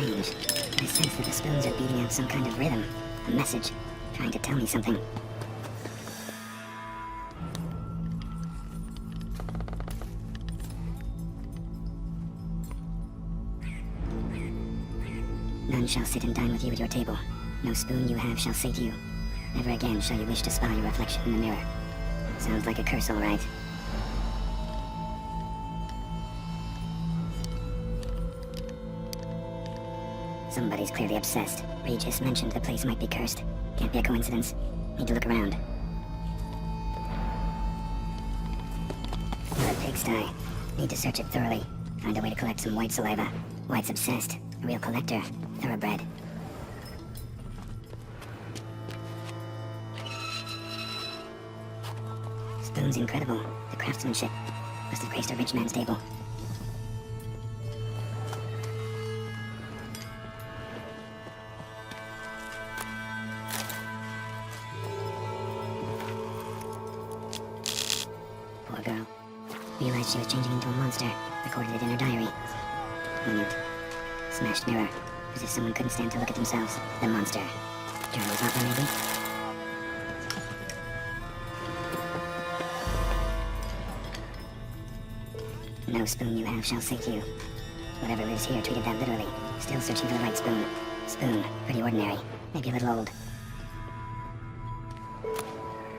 strange. I sense that the spoons are beating out some kind of rhythm, a message, trying to tell me something. None shall sit and dine with you at your table. No spoon you have shall sate you. Never again shall you wish to spy your reflection in the mirror. Sounds like a curse, all right. Somebody's clearly obsessed. Regis mentioned the place might be cursed. Can't be a coincidence. Need to look around. What a pigsty. Need to search it thoroughly. Find a way to collect some white saliva. White's obsessed. A real collector. Thoroughbred. Spoon's incredible. The craftsmanship. Must have graced a rich man's table. Poor girl. Realized she was changing into a monster. Recorded it in her diary. Poignant. Smashed mirror. As if someone couldn't stand to look at themselves. The monster. Journal's author, maybe? No spoon you have shall sate you. Whatever lives here treated that literally. Still searching for the right spoon. Spoon. Pretty ordinary. Maybe a little old.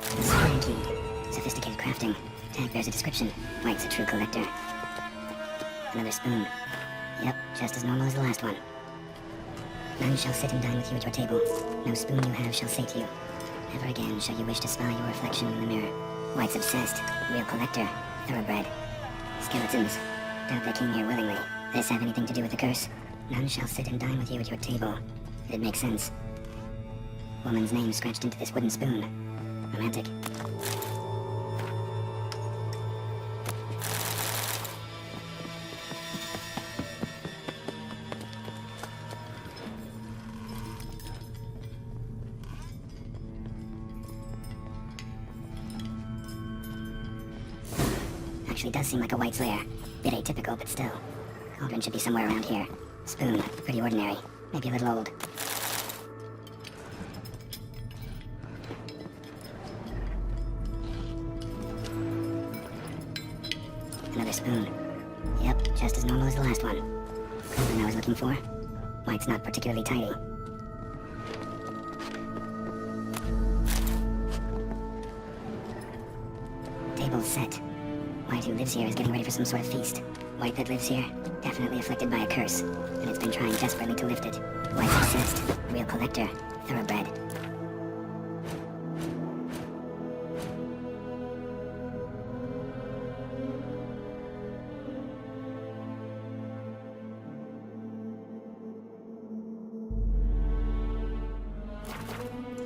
Spoon key. Sophisticated crafting. Tag bears a description. White's a true collector. Another spoon. Yep, just as normal as the last one. None shall sit and dine with you at your table. No spoon you have shall sate you. Never again shall you wish to spy your reflection in the mirror. White's obsessed. Real collector. Thoroughbred. Skeletons. Doubt they came here willingly. This have anything to do with the curse? None shall sit and dine with you at your table. It makes sense. Woman's name scratched into this wooden spoon. Romantic. Actually does seem like a white's lair. Bit atypical, but still. Cauldron should be somewhere around here. Spoon, pretty ordinary. Maybe a little old. Another spoon. Yep, just as normal as the last one. Cauldron I was looking for. White's not particularly tidy. Table's set. White who lives here is getting ready for some sort of feast. White that lives here, definitely afflicted by a curse, and it's been trying desperately to lift it. White's obsessed, real collector, thoroughbred.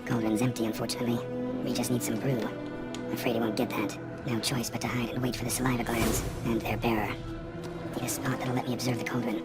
Cauldron's empty, unfortunately. We just need some brew. Afraid he won't get that. No choice but to hide and wait for the saliva glands and their bearer. Need a spot that'll let me observe the cauldron.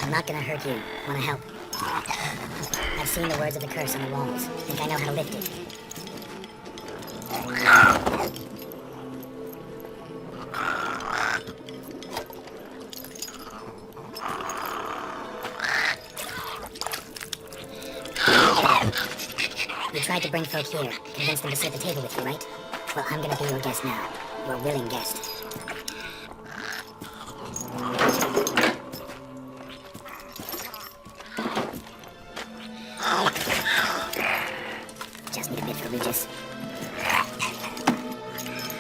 I'm not gonna hurt you. Wanna help? I've seen the words of the curse on the walls. Think I know how to lift it. You tried to bring folk here, convince them to sit at the table with you, right? Well, I'm gonna be your guest now. Your willing guest. just need a bit for Regis.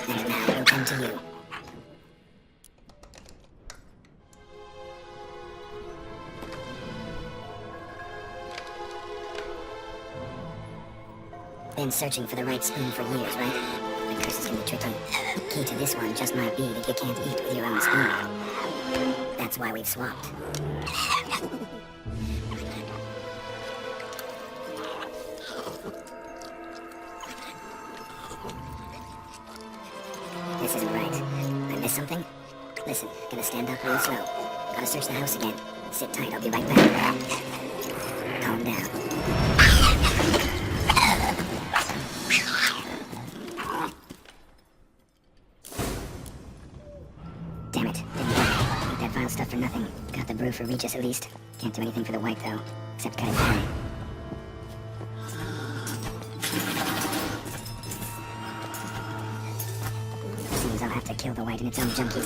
And now we'll come to you. Been searching for the right spoon for years, right? The curses can be tricky. Key to this one just might be that you can't eat with your own spoon. That's why we've swapped. This isn't right. I missed something? Listen, gonna stand up real slow. Gotta search the house again. Sit tight, I'll be right back. Calm down. Damn it, didn't work. Ate that vile stuff for nothing. Got the brew for Regis at least. Can't do anything for the white though, except cut it down. Seems I'll have to kill the white in its own junkie.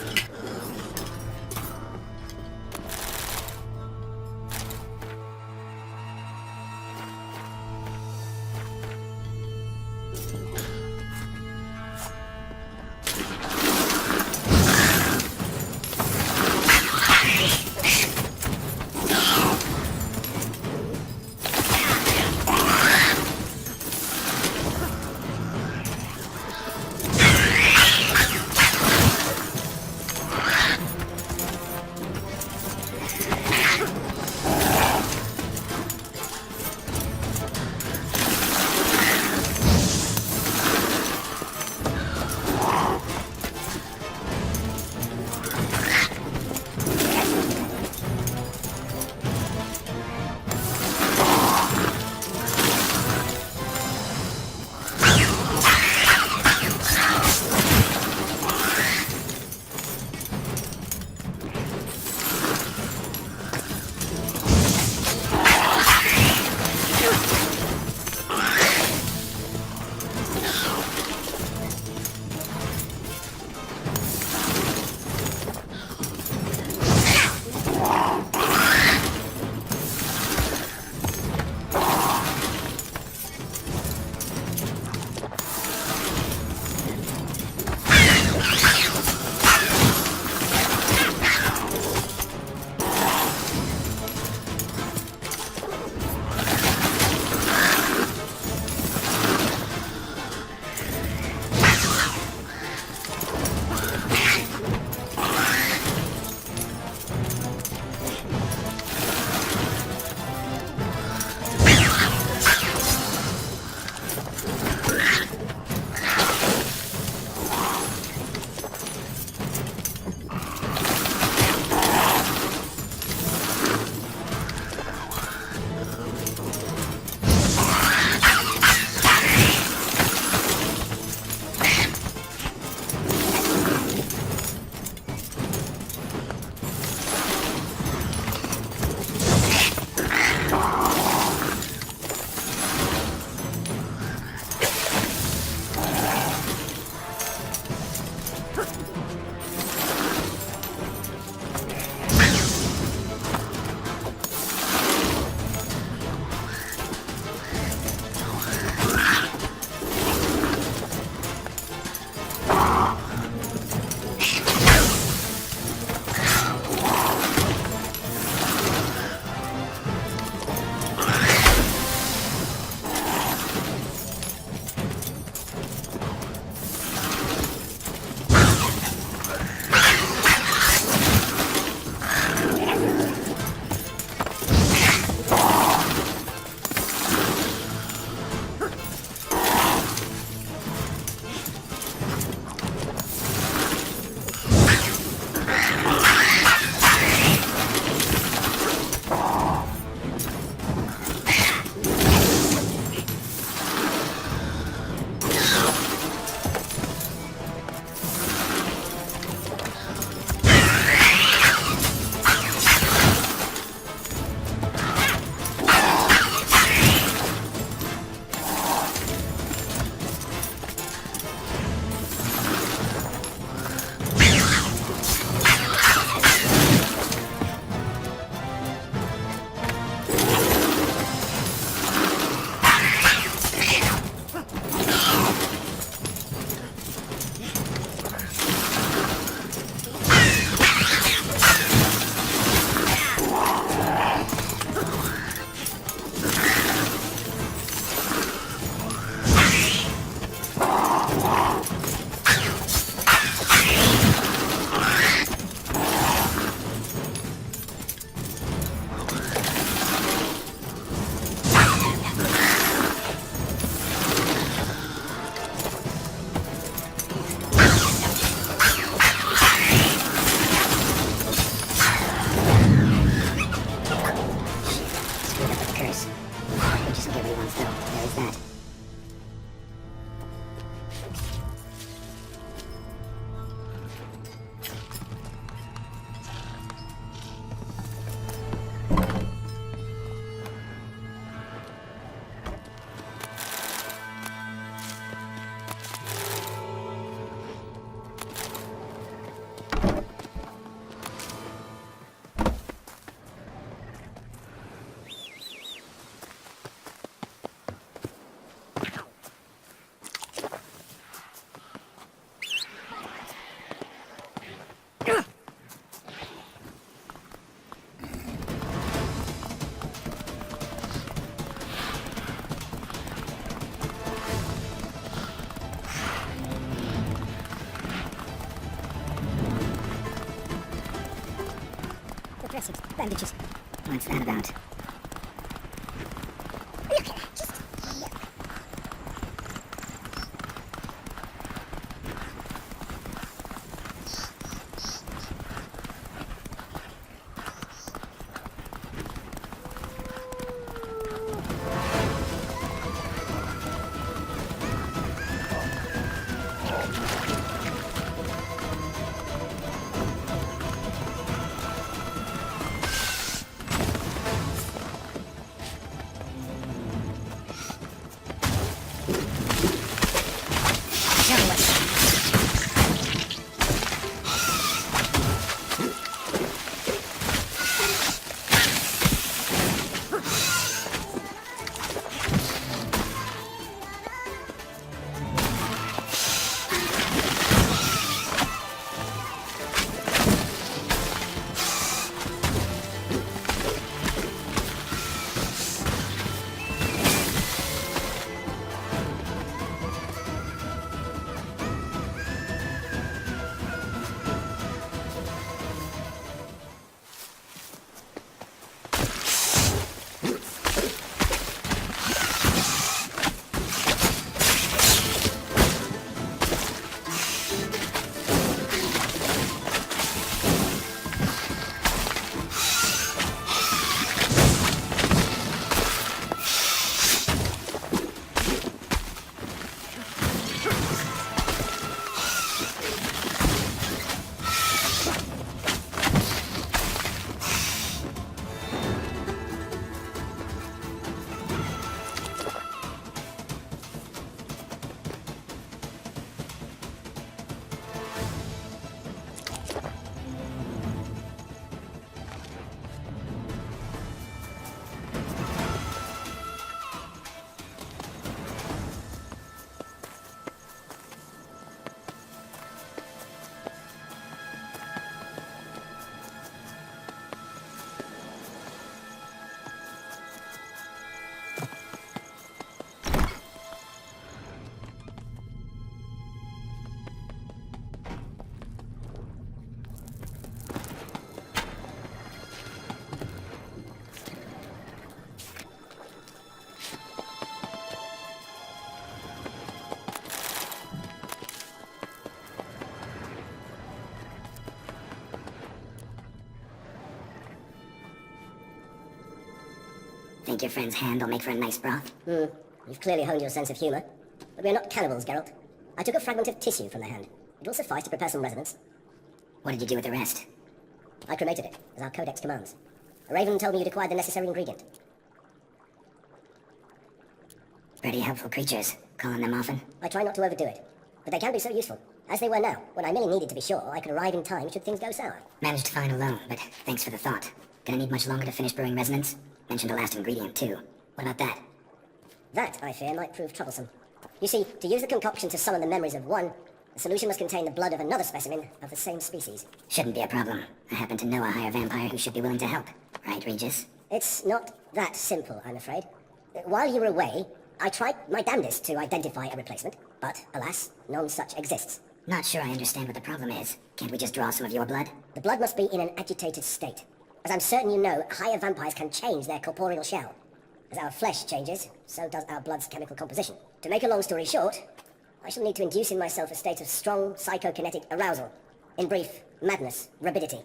acid, bandages. What's that about? Look at that, just look. Think your friend's hand will make for a nice broth? You've clearly honed your sense of humour. But we are not cannibals, Geralt. I took a fragment of tissue from their hand. It will suffice to prepare some resonance. What did you do with the rest? I cremated it, as our codex commands. A raven told me you'd acquired the necessary ingredient. Pretty helpful creatures. Calling them often? I try not to overdo it, but they can be so useful. As they were now, when I merely needed to be sure I could arrive in time should things go sour. Managed fine alone, but thanks for the thought. Gonna need much longer to finish brewing resonance? Mentioned a last ingredient, too. What about that? That, I fear, might prove troublesome. You see, to use the concoction to summon the memories of one, the solution must contain the blood of another specimen of the same species. Shouldn't be a problem. I happen to know a higher vampire who should be willing to help. Right, Regis? It's not that simple, I'm afraid. While you were away, I tried my damnedest to identify a replacement, but, alas, none such exists. Not sure I understand what the problem is. Can't we just draw some of your blood? The blood must be in an agitated state. As I'm certain you know, higher vampires can change their corporeal shell. As our flesh changes, so does our blood's chemical composition. To make a long story short, I shall need to induce in myself a state of strong psychokinetic arousal. In brief, madness, rabidity.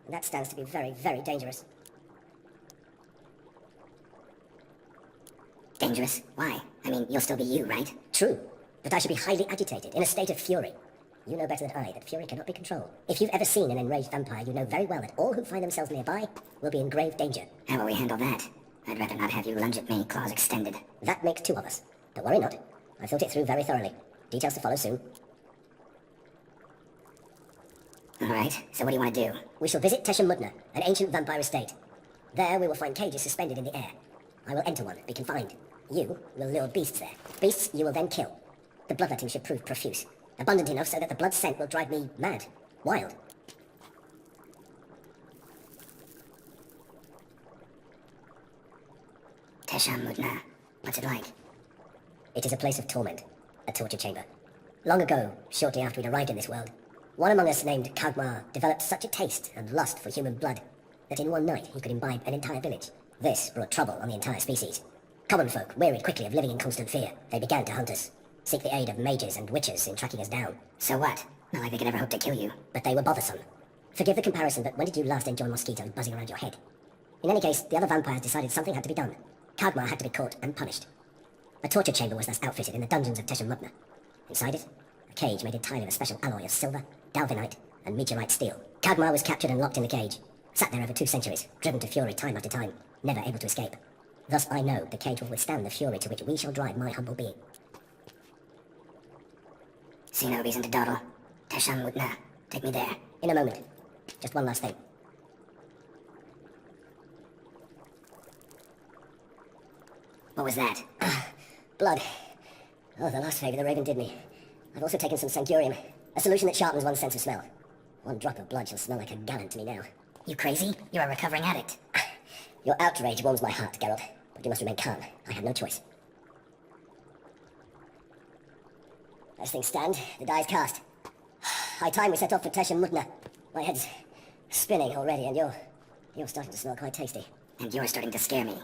And that stands to be very, very dangerous. Dangerous? Why? I mean, you'll still be you, right? True, but I should be highly agitated, in a state of fury. You know better than I that fury cannot be controlled. If you've ever seen an enraged vampire, you know very well that all who find themselves nearby will be in grave danger. How will we handle that? I'd rather not have you lunge at me, claws extended. That makes two of us. But worry not. I thought it through very thoroughly. Details to follow soon. Alright, so what do you want to do? We shall visit Teshamudna, an ancient vampire estate. There we will find cages suspended in the air. I will enter one, be confined. You will lure beasts there. Beasts you will then kill. The bloodletting should prove profuse. Abundant enough so that the blood scent will drive me mad. Wild. Teshamudna. What's it like? It is a place of torment. A torture chamber. Long ago, shortly after we'd arrived in this world, one among us named Kagmar developed such a taste and lust for human blood that in one night he could imbibe an entire village. This brought trouble on the entire species. Common folk wearied quickly of living in constant fear. They began to hunt us, seek the aid of mages and witches in tracking us down. So what? Not like they could ever hope to kill you. But they were bothersome. Forgive the comparison, but when did you last enjoy mosquitoes buzzing around your head? In any case, the other vampires decided something had to be done. Kagmar had to be caught and punished. A torture chamber was thus outfitted in the dungeons of Teshamutna. Inside it, a cage made entirely of a special alloy of silver, galvanite, and meteorite steel. Kagmar was captured and locked in the cage. Sat there over 2 centuries, driven to fury time after time, never able to escape. Thus I know the cage will withstand the fury to which we shall drive my humble being. See no reason to dawdle. Teshamutna, take me there. In a moment. Just one last thing. What was that? Blood. Oh, the last favour the Raven did me. I've also taken some Sancurium, a solution that sharpens one's sense of smell. One drop of blood shall smell like a gallon to me now. You crazy? You're a recovering addict. Your outrage warms my heart, Geralt, but you must remain calm. I have no choice. As things stand, the die is cast. High time we set off for Teshamutna. My head's spinning already, and you're starting to smell quite tasty. And you're starting to scare me.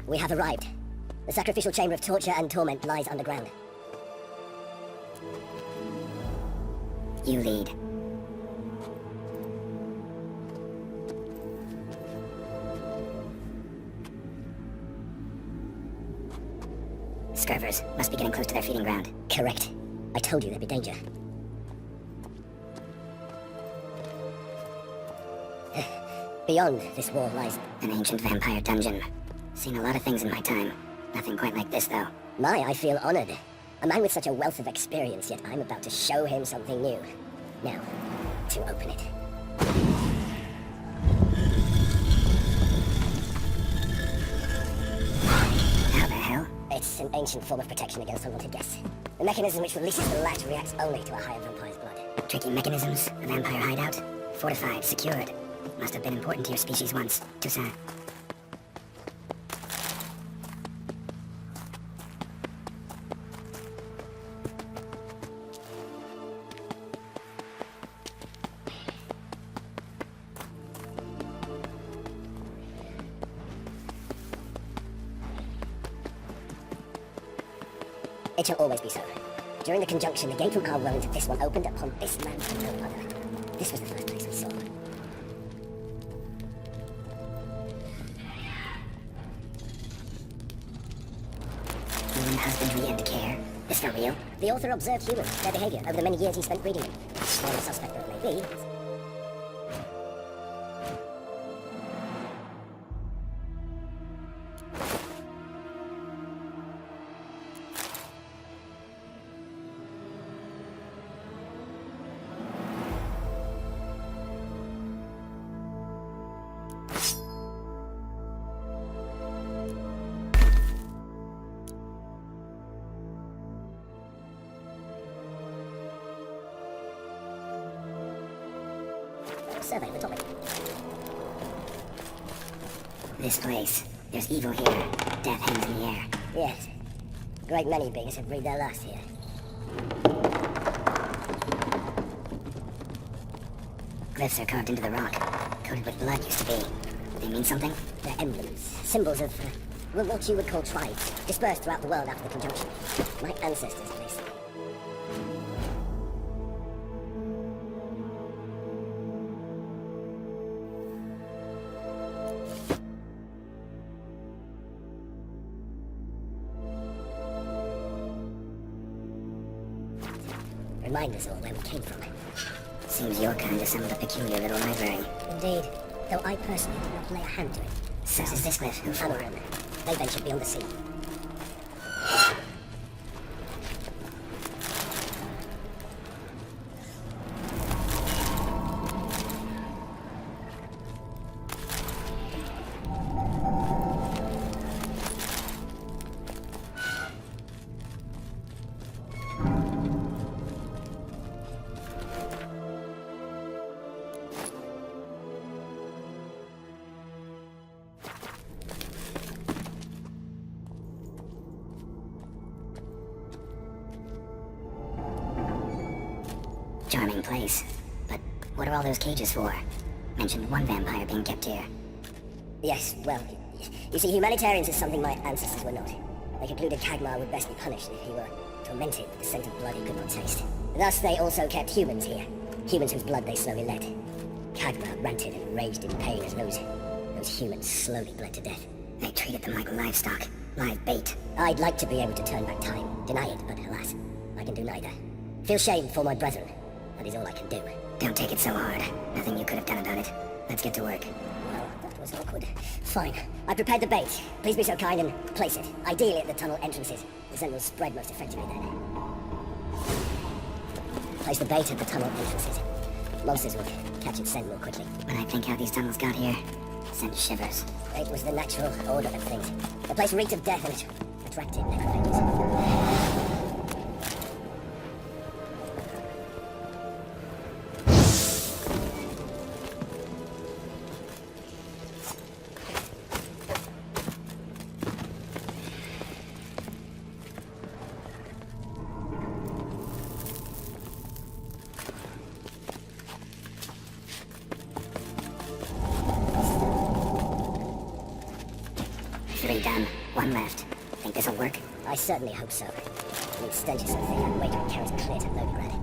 We have arrived. The sacrificial chamber of torture and torment lies underground. You lead. Scurvers must be getting close to their feeding ground. Correct. I told you there'd be danger. Beyond this wall lies an ancient vampire dungeon. Seen a lot of things in my time. Nothing quite like this, though. I feel honored. A man with such a wealth of experience, yet I'm about to show him something new. Now, to open it. How the hell? It's an ancient form of protection against unwanted guests. The mechanism which releases the latch reacts only to a higher vampire's blood. Tricky mechanisms, a vampire hideout. Fortified, secured. Must have been important to your species once. Toussaint. It shall always be so. During the conjunction, the gate from our world into this one opened upon this land and no other. This was the first place we saw. Human husbandry and care. Is for real? The author observed humans, their behavior, over the many years he spent reading them. Small and suspect though it may be. Survey the topic. This place. There's evil here. Death hangs in the air. Yes. A great many beings have breathed their last here. Glyphs are carved into the rock. Coated with blood used to be. They mean something? They're emblems, symbols of what you would call tribes, dispersed throughout the world after the conjunction. My ancestors, they say. Remind us all where we came from. Seems your kind assembled a peculiar little library. Indeed, though I personally did not lay a hand to it. So is this glyph? Who for? Amaran. They ventured beyond the sea. place. But what are all those cages for? Mentioned one vampire being kept here. Yes, well, you see, humanitarians is something my ancestors were not. They concluded Kagmar would best be punished if he were tormented with the scent of blood he could not taste. Thus, they also kept humans here. Humans whose blood they slowly let. Kagmar ranted and raged in pain as those humans slowly bled to death. They treated them like livestock, live bait. I'd like to be able to turn back time, deny it, but alas, I can do neither. Feel shame for my brethren. That is all I can do. Don't take it so hard. Nothing you could have done about it. Let's get to work. Well, that was awkward. Fine. I prepared the bait. Please be so kind and place it. Ideally at the tunnel entrances. The scent will spread most effectively then. Place the bait at the tunnel entrances. Monsters would catch its scent more quickly. When I think how these tunnels got here, send shivers. It was the natural order of things. The place reeked of death and it attracted necrophiles. Three done. One left. Think this'll work? I certainly hope so. I mean, stench is so thick, I'd wager it carries clear to Novigrad.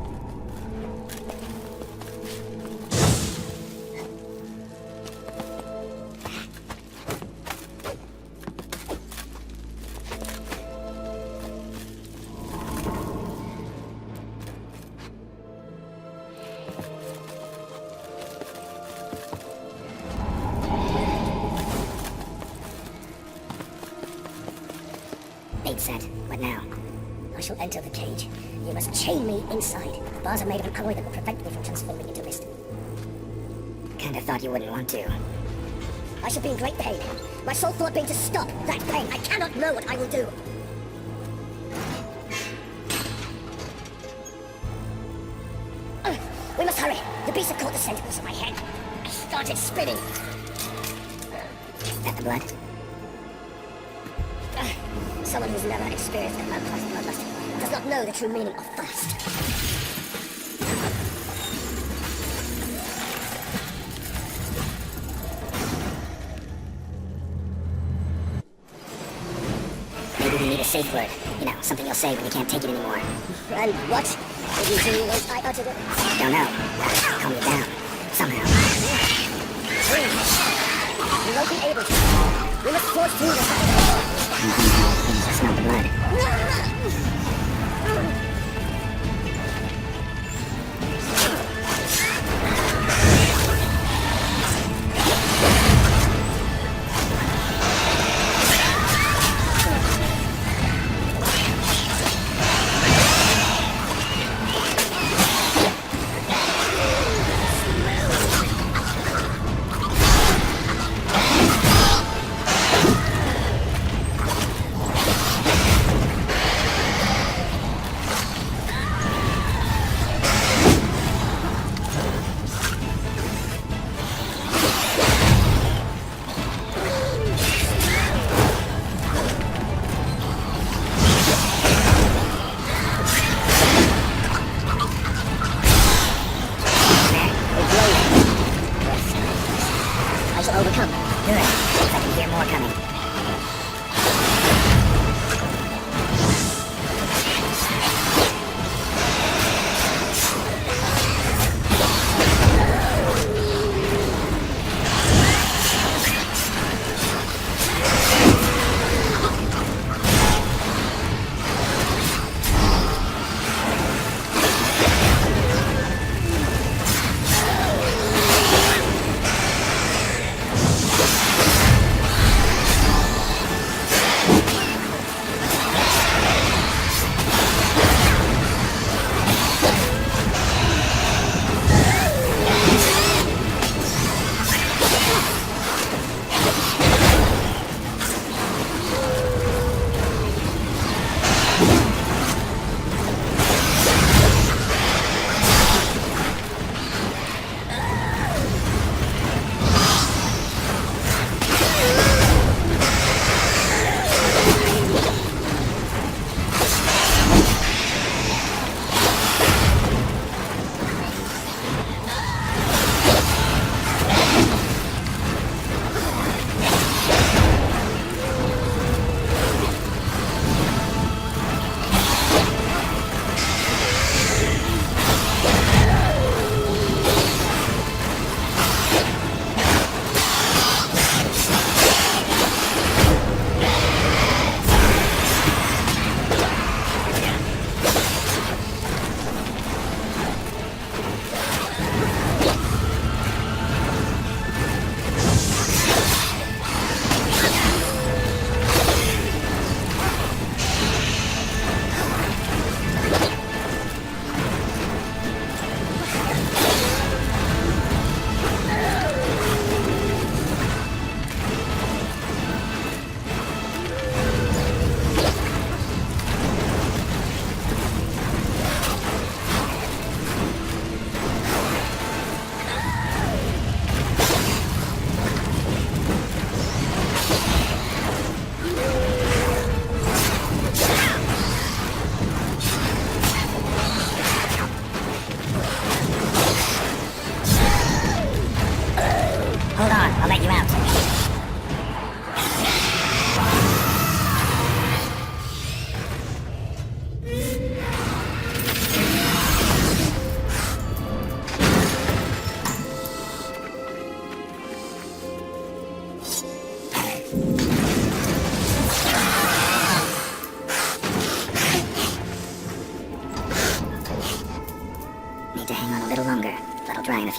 Bait set. What now? I shall enter the cage. You must chain me inside. The bars are made of an alloy that will prevent me from transforming into mist. Kinda thought you wouldn't want to. I shall be in great pain. My sole thought being to stop that pain. I cannot know what I will do. We must hurry. The beast have caught the sentinels of my head. I started spinning. That the blood? Someone who's never experienced a vampire's bloodlust does not know the true meaning of thirst. Maybe we need a safe word. You know, something you'll say when you can't take it anymore. And what did you do once I uttered it? Don't know. Calm you down. Somehow. We won't be able to. We must force through this. Smell the blood. Overcome. Good. I can hear more coming.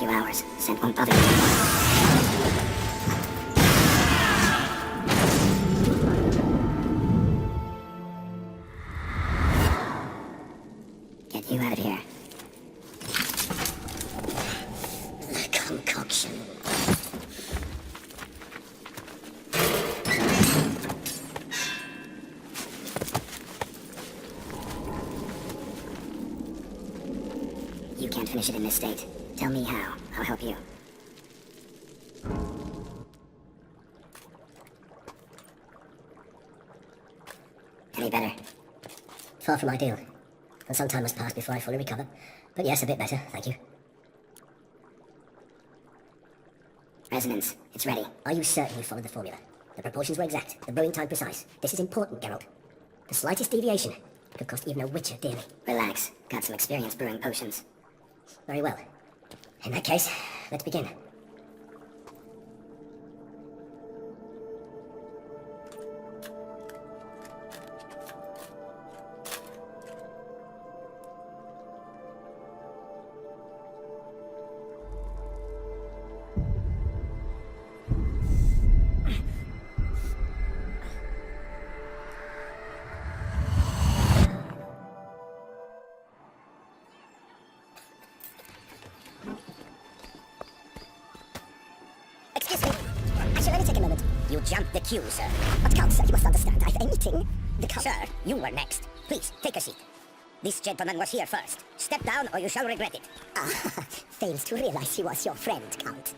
few hours. Scent won't bother you. Get you out of here. The concoction. You can't finish it in this state. Tell me how. I'll help you. Any better? Far from ideal. And some time must pass before I fully recover. But yes, a bit better, thank you. Resonance. It's ready. Are you certain you followed the formula? The proportions were exact, the brewing time precise. This is important, Geralt. The slightest deviation could cost even a witcher dearly. Relax. Got some experience brewing potions. Very well. In that case, let's begin. Excuse me. I shall only take a moment. You jumped the queue, sir. But Count, sir, you must understand. I've anything. The Count... Sir, you were next. Please, take a seat. This gentleman was here first. Step down or you shall regret it. Ah, fails to realize he was your friend, Count.